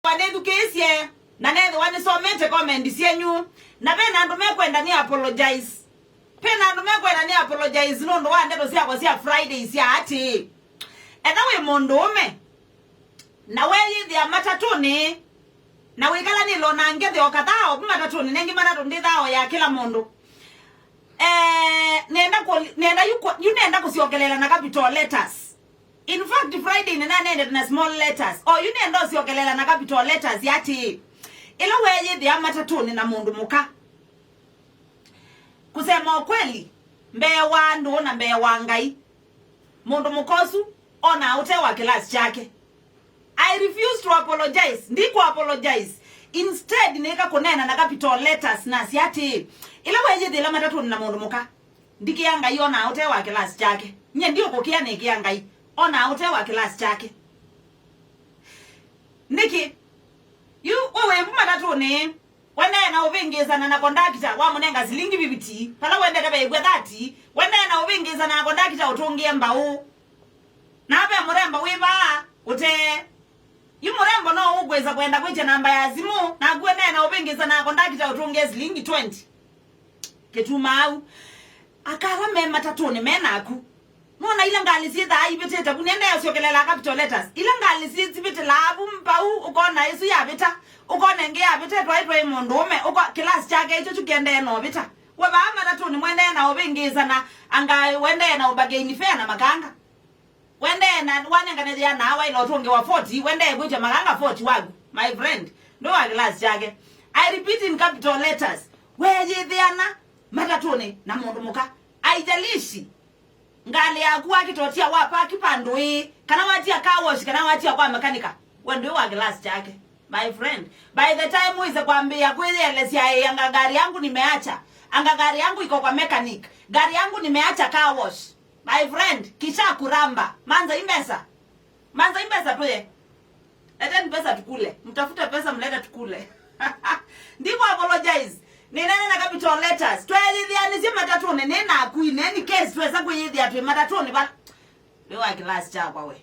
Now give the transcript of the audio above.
Wanedukesie na nethe wanisomete comment cienyu na bena andu mekwenda ni apologize. Pena andu mekwenda ni apologize no ndo wandero cia cia Friday cia ati. Etha we mundu ume. Na we yithia matatuni na wikala ni lona ngethe okathao matatuni nengi matatu ndithao ya kila mundu. Nenda kusiokelela na capital letters. In fact, Friday nina nende na small letters. Oh, you nenda usiokelela na capital letters yati. Ilo weye thia matatuni na mundu muka. Kusema ukweli, mbeye wandu na mbeye wangai. Mundu mukosu, ona ute wa kilasi chake. I refuse to apologize. Ndiku apologize. Instead, nika kunena na capital letters na siati. Ilo weye thia matatuni na mundu muka. Ndiki yanga yona ute wa kilasi chake. Nye ndiyo kukia niki yanga yi. Ona ute wa kilasi chake. Niki, wewe matatuni, wende na uvingiza na kondakita wa munenga silingi bibiti, pala wende kabe igwe 30, wende na uvingiza na kondakita utungie mbau. Na abe muremba wiba, ute, murembo no ugweza kwenda kweche namba ya simu, na gwende na uvingiza na kondakita utungie silingi 20. Ketumau, akarame matatuni menaku. Mwana ila ngali sita aibete tabu nenda yosiokelela capital letters. Ila ngali sita bite labu mpau ukona isu ya bita. Ukona nge ya bita twa mundume uko class chake icho chukende no bita. Weba matatuni mwende na obingiza na anga wende na ubagaini fair na makanga. Wende na wanyangane ya na wa ilo tunge wa 40 wende kuja makanga 40 wagu. My friend, ndo wa class chake. I repeat in capital letters. Weje dhiana matatuni na mundu muka. Aijalishi ngali akuwa kitotia wapa kipandui kana watia car wash kana watia kwa mekanika wendo wa glass chake. My friend, by the time uize kwambia kweli elesia anga gari yangu nimeacha, anga gari yangu iko kwa mechanic, gari yangu nimeacha car wash. My friend, kisha kuramba manza Mbesa tuye leteni pesa tukule, mtafute pesa mlete tukule. Ndiko apologize. Nena na capital letters. Twelithia ni sima matatuni nena akui neni case tweza kuyithia twi matatuni ba. Lewa class cha kwa we.